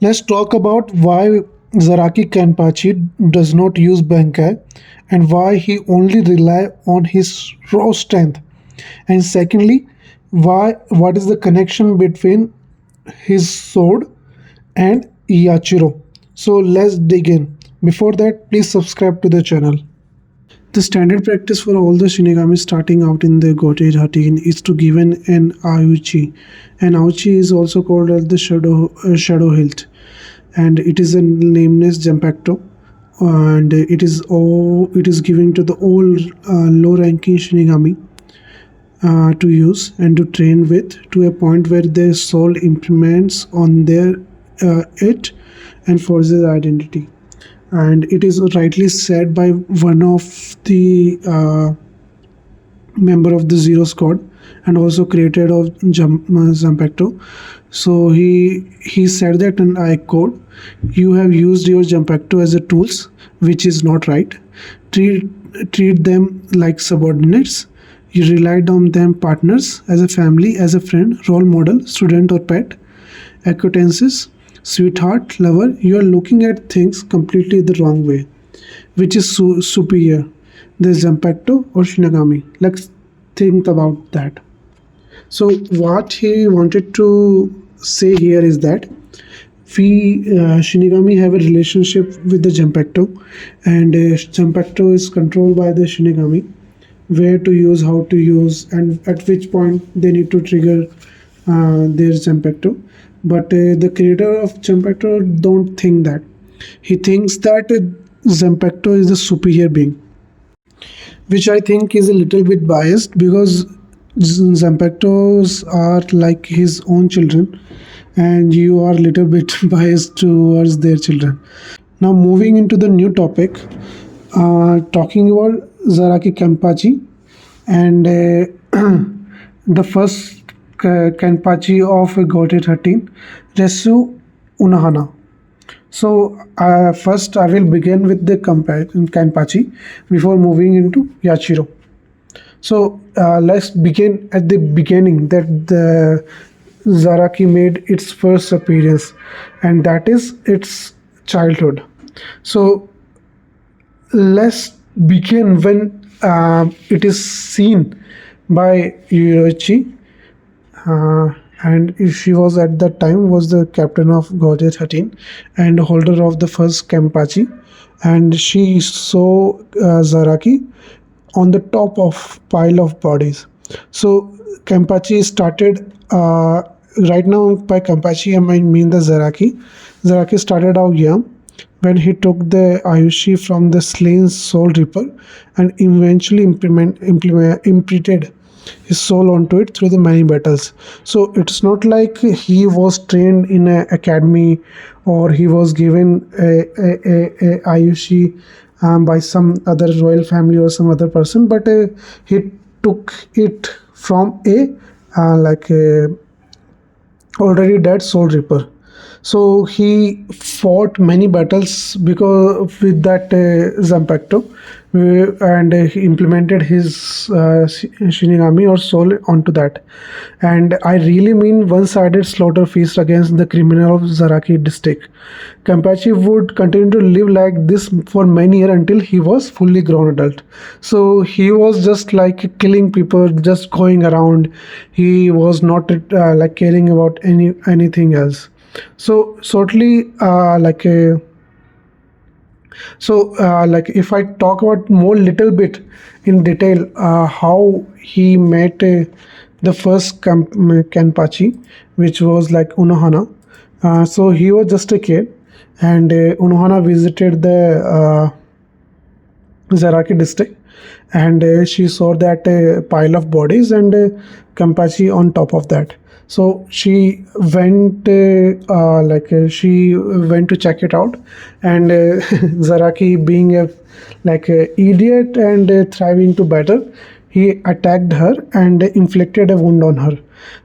Let's talk about why Zaraki Kenpachi does not use Benkai and why he only rely on his raw strength. And secondly, what is the connection between his sword and Yachiru. So let's dig in. Before that, please subscribe to the channel. The standard practice for all the Shinigami starting out in the Gotei 13 is to give an Auchi. An Auchi is also called as the shadow hilt, and it is a nameless Zanpakuto, and it is given to the all low-ranking Shinigami to use and to train with to a point where their soul implements on their it and forces identity. And it is rightly said by one of the member of the Zero Squad and also created of Zanpakuto. So he said that, and I quote, "You have used your Zanpakuto as a tools, which is not right. Treat them like subordinates. You relied on them partners, as a family, as a friend, role model, student or pet, acquaintances, sweetheart, lover. You are looking at things completely the wrong way. Which is superior, the Zanpakuto or Shinigami? Let's think about that." So what he wanted to say here is that we Shinigami have a relationship with the Zanpakuto, and Zanpakuto is controlled by the Shinigami, where to use, how to use, and at which point they need to trigger their Zanpakuto. But the creator of Zanpakuto don't think that. He thinks that Zanpakuto is the superior being, which I think is a little bit biased because Zanpakutos are like his own children, and you are a little bit biased towards their children. Now, moving into the new topic, talking about Zaraki Kenpachi and the first Kenpachi of Gotei 13, Resu Unohana. So, first I will begin with the Kenpachi before moving into Yachiru. So let's begin at the beginning that the Zaraki made its first appearance, and that is its childhood. So let's begin when it is seen by Yuichi, and she was at that time was the captain of Gotei 13 and holder of the first Kenpachi, and she saw Zaraki on the top of pile of bodies. So Kenpachi started right now by Kenpachi I mean the Zaraki. Zaraki started out young when he took the Ayushi from the slain Soul Reaper and eventually imprinted his soul onto it through the many battles. So it's not like he was trained in an academy or he was given a Ayushi by some other royal family or some other person, but he took it from a like a already dead Soul Reaper. So he fought many battles because with that Zanpakuto, and he implemented his Shinigami or soul onto that. And I really mean one-sided slaughter feast against the criminal of Zaraki district. Kenpachi would continue to live like this for many years until he was fully grown adult. So he was just like killing people, just going around. He was not like caring about anything else. So certainly like if I talk about more little bit in detail how he met the first Kenpachi, which was like Unohana. So he was just a kid, and Unohana visited the Zaraki district, and she saw that pile of bodies and Kenpachi on top of that. So she went she went to check it out, and Zaraki, being a like a idiot and thriving to battle, he attacked her and inflicted a wound on her.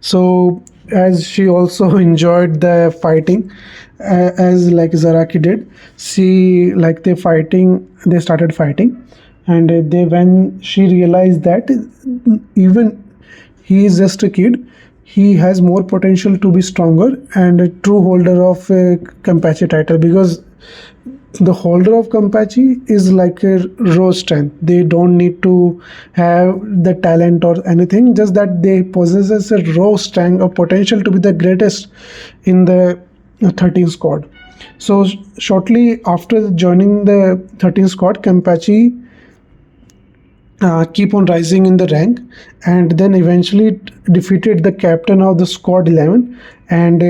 So as she also enjoyed the fighting, as like Zaraki did, she like they started fighting, and they when she realized that even he is just a kid, he has more potential to be stronger and a true holder of a Kenpachi title, because the holder of Kenpachi is like a raw strength. They don't need to have the talent or anything, just that they possesses a raw strength or potential to be the greatest in the 13 squad. So shortly after joining the 13 squad, Kenpachi keep on rising in the rank, and then eventually defeated the captain of the squad 11 and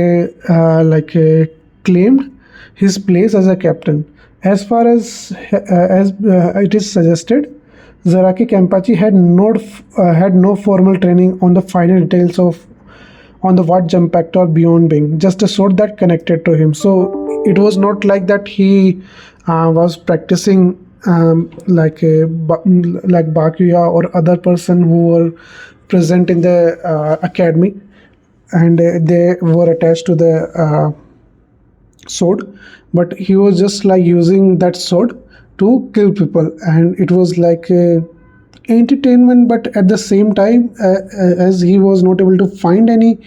claimed his place as a captain. As far as it is suggested, Zaraki Kenpachi had no formal training on the finer details of on the what jump pact or beyond being, just a sword that connected to him. So it was not like that he was practicing like Bakuya or other person who were present in the academy, and they were attached to the sword, but he was just like using that sword to kill people, and it was like a entertainment, but at the same time, as he was not able to find any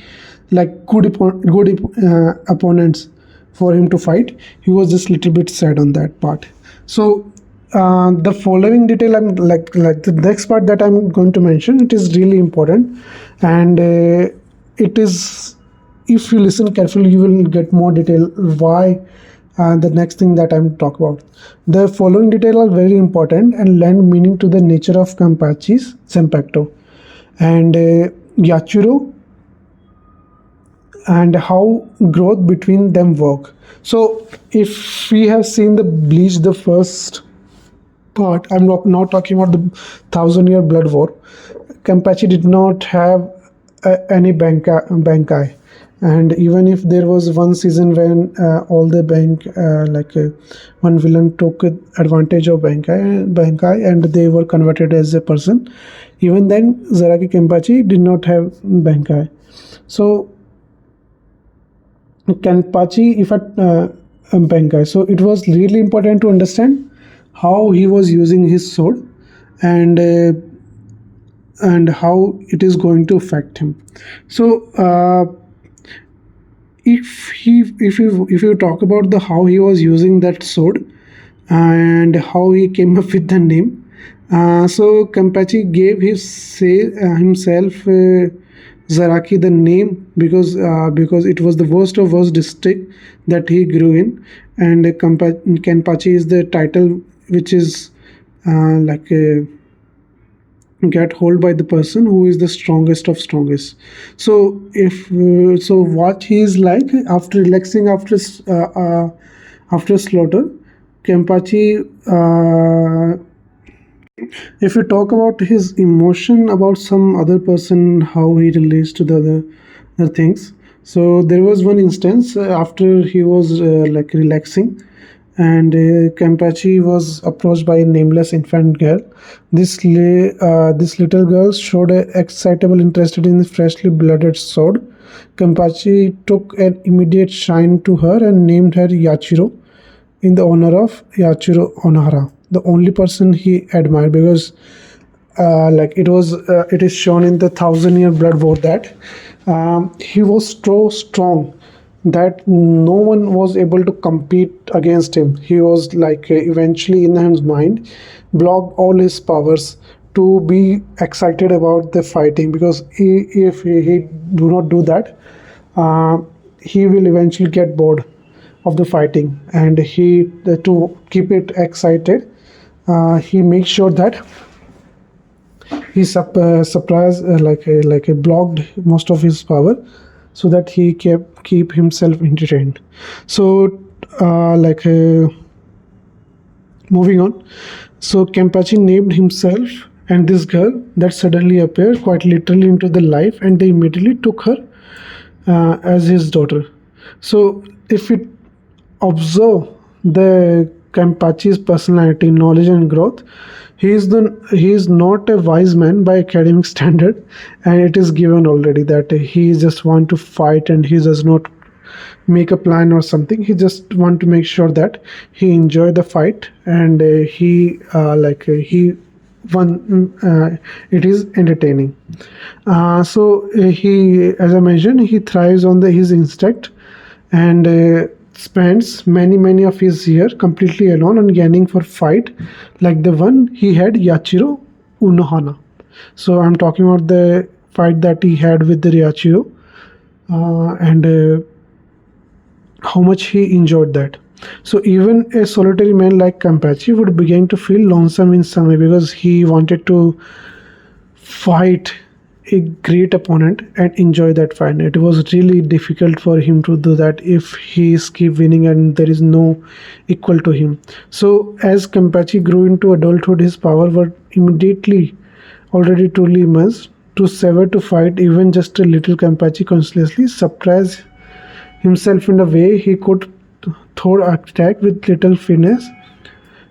like good opponents for him to fight, he was just little bit sad on that part. So the following detail, I'm like the next part that I'm going to mention, it is really important, and it is, if you listen carefully, you will get more detail why the next thing that I'm talk about. The following detail are very important and lend meaning to the nature of Kenpachi's Senpekto and Yachiru, and how growth between them work. So if we have seen the Bleach, the first part, I'm not talking about the thousand-year blood war. Kenpachi did not have any bankai, and even if there was one season when all the one villain took advantage of bankai and they were converted as a person, even then Zaraki Kenpachi did not have bankai. So Kenpachi, if at bankai, so it was really important to understand how he was using his sword, and how it is going to affect him. So if you talk about the how he was using that sword and how he came up with the name, so Kenpachi gave himself Zaraki the name because it was the worst of worst district that he grew in, and Kenpachi is the title which is like a get hold by the person who is the strongest of strongest. So if so what he is like after relaxing after slaughter, Kenpachi, if you talk about his emotion about some other person, how he relates to the other things. So there was one instance after he was like relaxing, and Kenpachi was approached by a nameless infant girl. This little girl showed an excitable interest in the freshly blooded sword. Kenpachi took an immediate shine to her and named her Yachiru in the honor of Yachiru Onohara, the only person he admired, because it is shown in the thousand-year blood war that he was so strong that no one was able to compete against him. He was like eventually in his mind blocked all his powers to be excited about the fighting, because if he do not do that, he will eventually get bored of the fighting, and he to keep it excited, he makes sure that he supplies like a blocked most of his power, so that he keep himself entertained. So moving on, so Kenpachi named himself and this girl that suddenly appeared quite literally into the life, and they immediately took her as his daughter. So if we observe the Kenpachi's personality, knowledge, and growth, he is not a wise man by academic standard, and it is given already that he just want to fight and he does not make a plan or something. He just want to make sure that he enjoy the fight, and he it is entertaining. He, as I mentioned, he thrives on his instinct, and spends many of his year completely alone on yearning for fight, like the one he had Yachiru Unohana. So I'm talking about the fight that he had with the Yachiru, and how much he enjoyed that. So even a solitary man like Kenpachi would begin to feel lonesome in some way, because he wanted to fight a great opponent and enjoy that fight. It was really difficult for him to do that if he is keep winning and there is no equal to him. So as Kenpachi grew into adulthood, his power were immediately already truly immense. To sever to fight even just a little, Kenpachi consciously suppressed himself in a way he could throw attack with little finesse,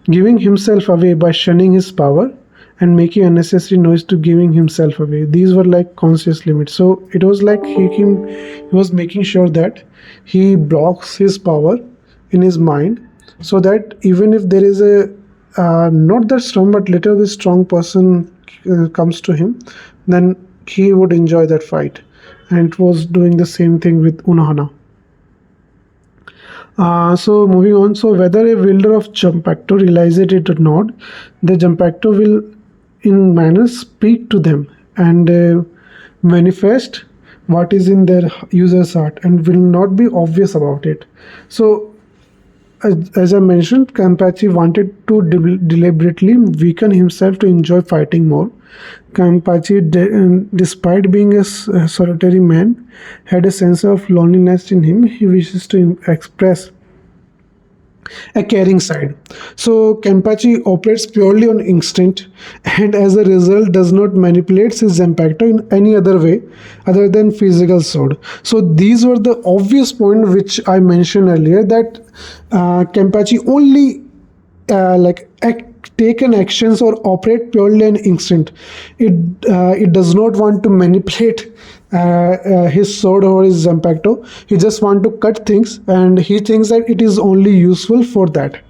giving himself away by shunning his power and making unnecessary noise to giving himself away. These were like conscious limits. So it was like he was making sure that he blocks his power in his mind, so that even if there is a not that strong but little bit strong person comes to him, then he would enjoy that fight. And it was doing the same thing with Unohana. So moving on, so whether a wielder of Jumpacto realizes it or not, the Jumpacto will in manner speak to them and manifest what is in their user's heart and will not be obvious about it. So as I mentioned, Kenpachi wanted to deliberately weaken himself to enjoy fighting more. Kenpachi, despite being a solitary man, had a sense of loneliness in him. He wishes to express a caring side. So Kenpachi operates purely on instinct, and as a result does not manipulate his impacto in any other way other than physical sword. So these were the obvious point which I mentioned earlier, that Kenpachi only taken actions or operate purely on instinct. It does not want to manipulate his sword or his Zampacto. He just want to cut things, and he thinks that it is only useful for that.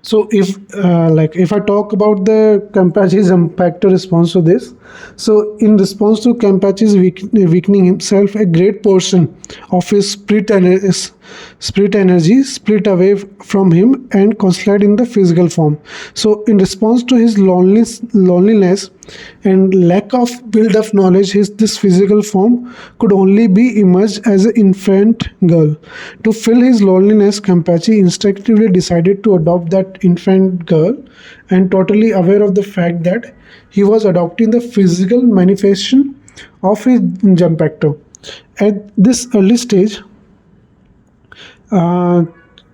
So if I talk about the Kenpachi's Zampacto response to this, so in response to Kenpachi's weakening himself, a great portion of his spirit energy split away from him and concentrated in the physical form. So in response to his loneliness and lack of build-up knowledge, this physical form could only be emerged as an infant girl. To fill his loneliness, Kenpachi instinctively decided to adopt that infant girl, and totally aware of the fact that he was adopting the physical manifestation of his Jumpacto. At this early stage, uh,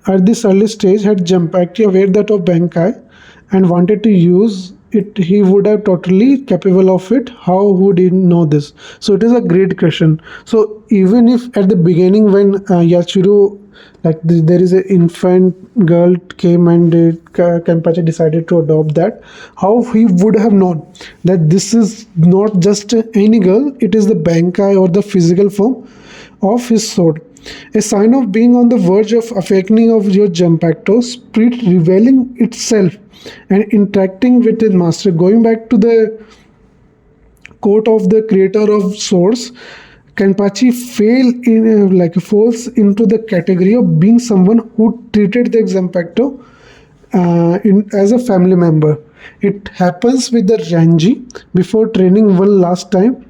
had Jumpacto aware that of Benkai and wanted to use it, he would have totally capable of it. How would he know this? So it is a great question. So even if at the beginning when Yachiru, there is an infant girl came and Kenpachi decided to adopt that, how he would have known that this is not just any girl, it is the Benkai or the physical form of his sword. A sign of being on the verge of awakening of your Jumpacto, spirit revealing itself and interacting with its master. Going back to the quote of the creator of Swords, Kenpachi falls into the category of being someone who treated the Jumpacto as a family member. It happens with the Ranji before training one last time,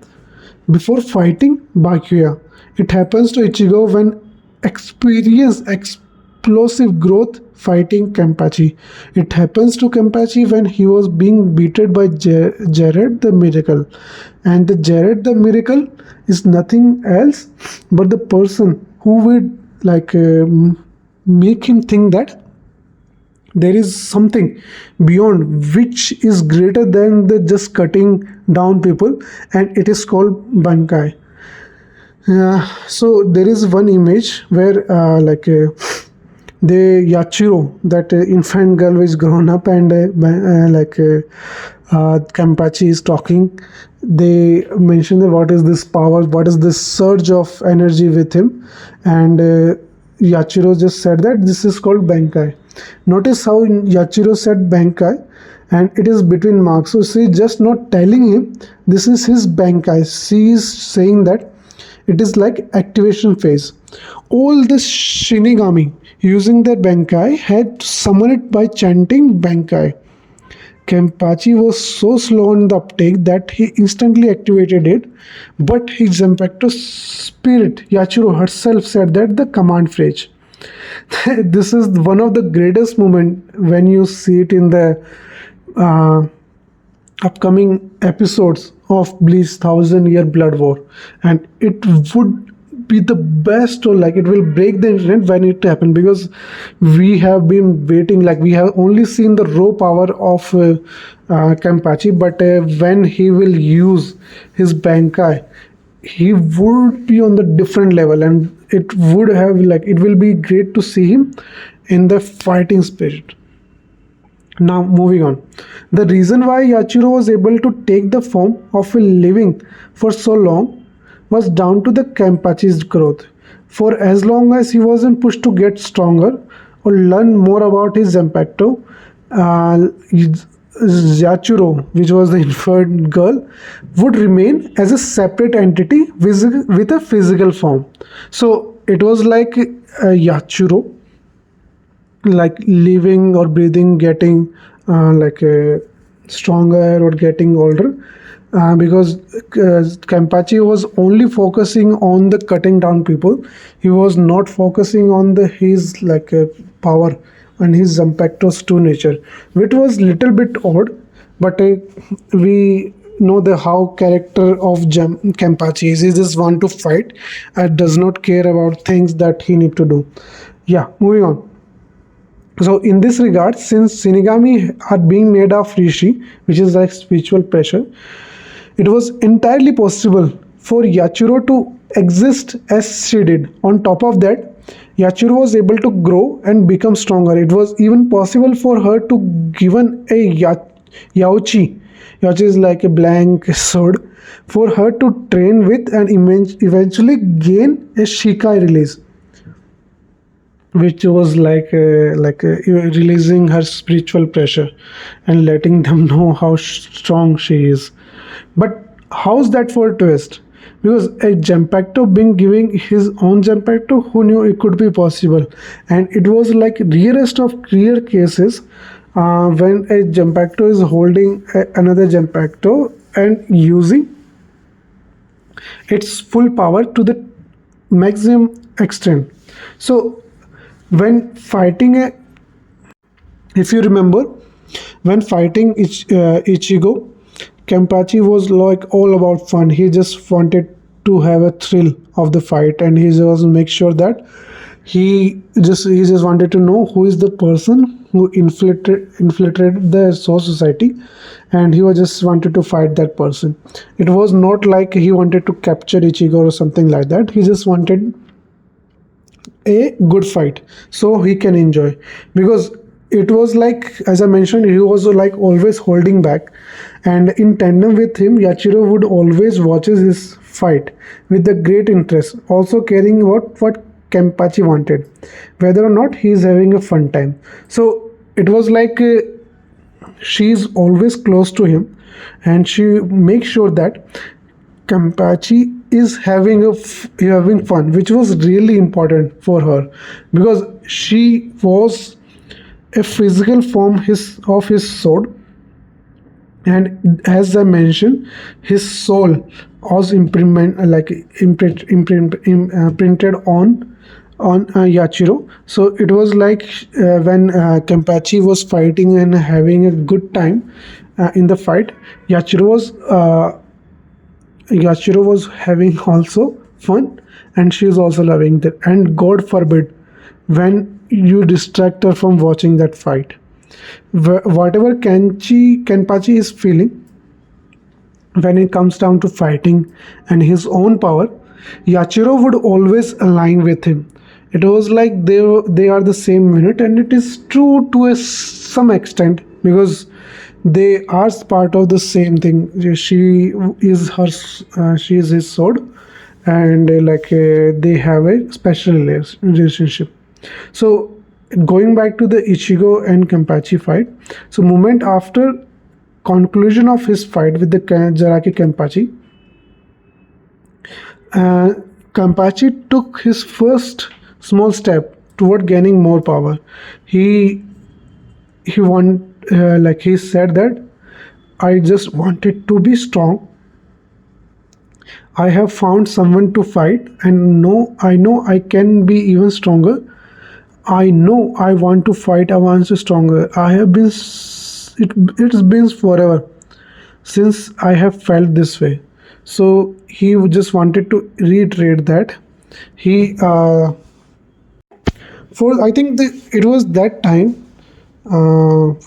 before fighting Byakuya. It happens to Ichigo when experience explosive growth fighting Kenpachi. It happens to Kenpachi when he was being beaten by Jared the Miracle. And the Jared the Miracle is nothing else but the person who would make him think that there is something beyond which is greater than the just cutting down people, and it is called Bankai. So there is one image where the Yachiru, that infant girl is grown up, and Kenpachi is talking. They mention that what is this power, what is this surge of energy with him, and Yachiro just said that this is called Benkai. Notice how Yachiro said Benkai, and it is between marks. So she just not telling him this is his Benkai. She is saying that it is like activation phase. All the Shinigami using their Benkai had summoned it by chanting Benkai. Kenpachi was so slow on the uptake that he instantly activated it, but his Zanpakuto spirit, Yachiru herself, said that the command phrase. This is one of the greatest moments when you see it in the uh, upcoming episodes of Bleach Thousand Year Blood War, and it would be the best, or like it will break the internet when it happened, because we have been waiting, like we have only seen the raw power of Kenpachi, but when he will use his Bankai, he would be on the different level, and it would have like it will be great to see him in the fighting spirit. Now, moving on. The reason why Yachiru was able to take the form of a living for so long was down to the Kenpachi's growth. For as long as he wasn't pushed to get stronger or learn more about his Zanpakuto, Yachiru, which was the infant girl, would remain as a separate entity with a physical form. So it was like Yachiru like living or breathing, getting stronger or getting older, because Kenpachi was only focusing on the cutting down people. He was not focusing on the his power and his Zanpakuto's true nature, which was little bit odd, but we know the how character of Kenpachi is. He just want to fight and does not care about things that he need to do. Yeah, moving on. So in this regard, since Shinigami are being made of Rishi, which is like spiritual pressure, it was entirely possible for Yachiru to exist as she did. On top of that, Yachiru was able to grow and become stronger. It was even possible for her to given a Yauchi, which is like a blank sword, for her to train with and eventually gain a Shikai release, which was releasing her spiritual pressure and letting them know how strong she is. But how's that for a twist? Because a Zanpakuto being giving his own Zanpakuto, who knew it could be possible? And it was like rarest of rare cases when a Zanpakuto is holding another Zanpakuto and using its full power to the maximum extent. So when fighting if you remember, when fighting Ichigo, Kenpachi was like all about fun. He just wanted to have a thrill of the fight, and he just make sure that he just wanted to know who is the person who infiltrated the Soul Society, and he was just wanted to fight that person. It was not like he wanted to capture Ichigo or something like that. He just wanted a good fight so he can enjoy, because it was like, as I mentioned, he was like always holding back, and in tandem with him Yachiru would always watches his fight with a great interest, also caring about what Kenpachi wanted, whether or not he is having a fun time. So it was like she is always close to him, and she makes sure that Kenpachi is having fun, which was really important for her, because she was a physical form of his sword, and as I mentioned, his soul was printed on Yachiru. So it was like when Kenpachi was fighting and having a good time in the fight, Yachiru was having also fun, and she is also loving that. And God forbid when you distract her from watching that fight. Whatever Kenpachi is feeling when it comes down to fighting and his own power, Yachiru would always align with him. It was like they are the same unit, and it is true to some extent, because they are part of the same thing. She is his sword, and they have a special relationship. So going back to the Ichigo and Kenpachi fight, so moment after conclusion of his fight with the Zaraki Kenpachi, uh, Kenpachi took his first small step toward gaining more power. He he want like he said that I just wanted to be strong. I have found someone to fight, and I know I can be even stronger. I know I want to fight. I want to stronger. I have been. It's been forever since I have felt this way. So he just wanted to reiterate that he for I think it was that time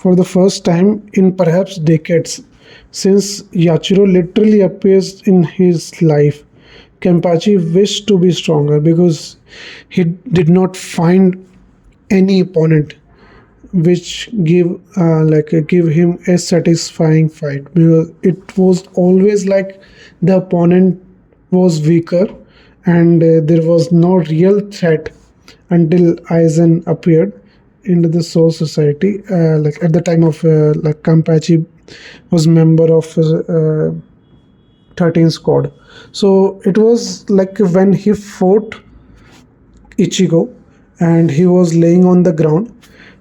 for the first time in perhaps decades since Yachiru literally appears in his life. Kenpachi wished to be stronger because he did not find any opponent which give him a satisfying fight, because it was always like the opponent was weaker and there was no real threat until Aizen appeared into the Soul Society. Like at the time of like Kenpachi was member of 13 squad. So it was like when he fought Ichigo and he was laying on the ground,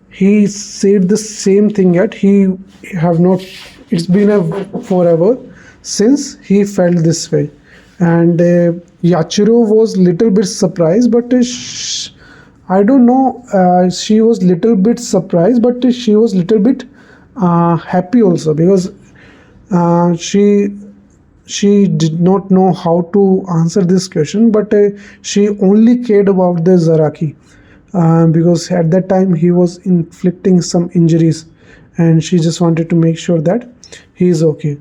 he said the same thing yet he have not, it's been a forever since he felt this way. And Yachiru was little bit surprised, but I don't know, she was little bit surprised, but she was little bit happy also, because she did not know how to answer this question, but she only cared about the Zaraki, because at that time he was inflicting some injuries and she just wanted to make sure that he is okay.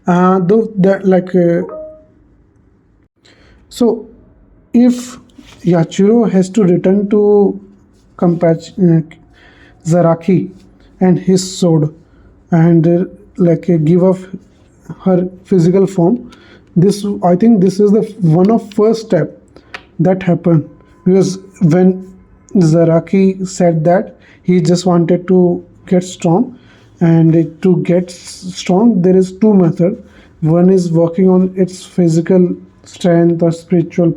Though that so if Yachiro has to return to Zaraki and his sword and give up her physical form, this I think this is the one of first step that happened, because when Zaraki said that he just wanted to get strong, and to get strong there is two method. One is working on its physical strength or spiritual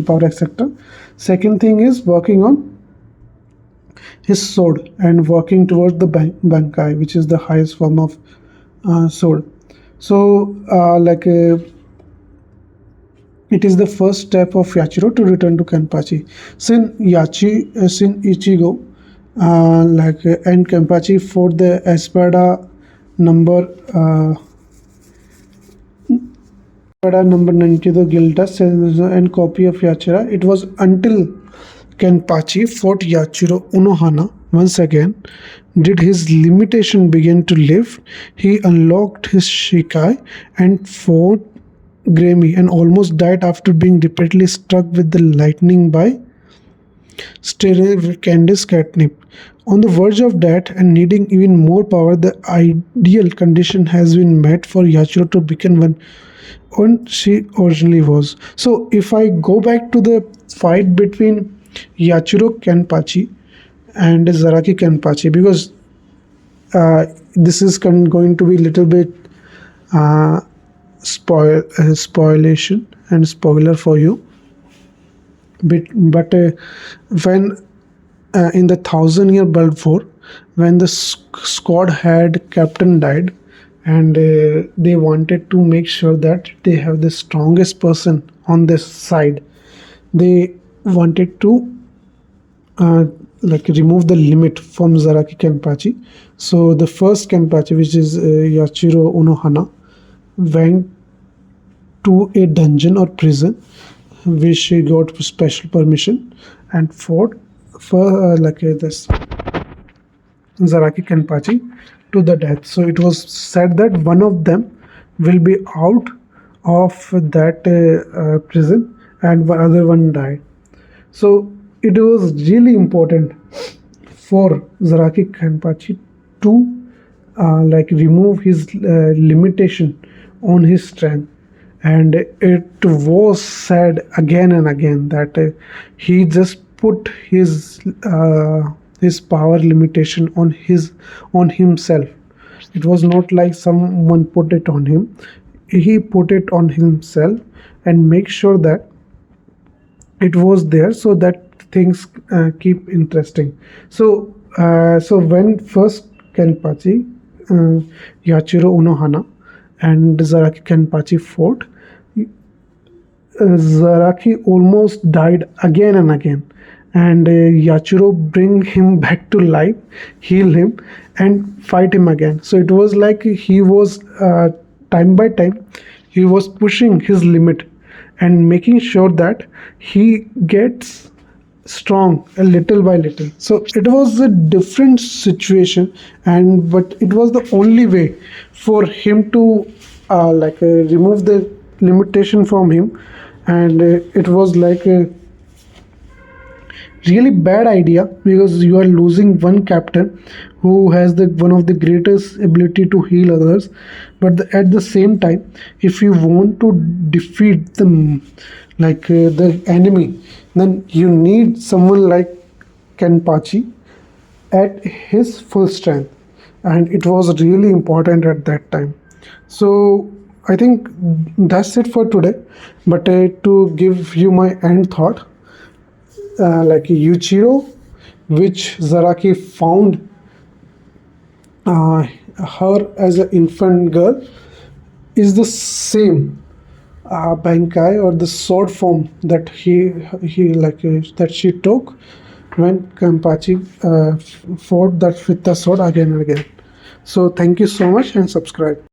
power, etc. Second thing is working on his sword and working towards the bankai, which is the highest form of sword. So it is the first step of Yachiro to return to Kenpachi. Sin Ichigo and Kenpachi fought the Espada number number 90, the Gildas and copy of Yachira. It was until Kenpachi fought Yachiro Unohana once again did his limitation begin to lift. He unlocked his Shikai and fought Grammy and almost died after being repeatedly struck with the lightning by Candice catnip. On the verge of death and needing even more power, the ideal condition has been met for Yachiro to become one she originally was. So, if I go back to the fight between Yachiro Kenpachi and Zaraki Kenpachi, because this is going to be little bit uh, spoilation and spoiler for you. But when in the Thousand-Year Blood War, when the squad had captain died, and they wanted to make sure that they have the strongest person on this side, they wanted to remove the limit from Zaraki Kenpachi. So the first Kenpachi, which is Yachiro Unohana, went to a dungeon or prison, which she got special permission and fought for this Zaraki Kenpachi to the death. So it was said that one of them will be out of that prison and one other one died. So it was really important for Zaraki Kenpachi to remove his limitation on his strength, and it was said again and again that he just put his power limitation on himself. It was not like someone put it on him. He put it on himself and make sure that it was there so that things keep interesting. So when first Kenpachi, uh, Yachiru Unohana, and Zaraki Kenpachi fought, Zaraki almost died again and again, and Yachiro bring him back to life, heal him, and fight him again. So it was like he was time by time he was pushing his limit and making sure that he gets strong a little by little. So it was a different situation, and but it was the only way for him to remove the limitation from him. And it was like a really bad idea because you are losing one captain who has the one of the greatest ability to heal others. But at the same time, if you want to defeat them the enemy, then you need someone like Kenpachi at his full strength, and it was really important at that time. So I think that's it for today. But to give you my end thought, like Yuichiro, which Zaraki found her as an infant girl, is the same bankai or the sword form that that she took when Kenpachi fought that with the sword again and again. So thank you so much and subscribe.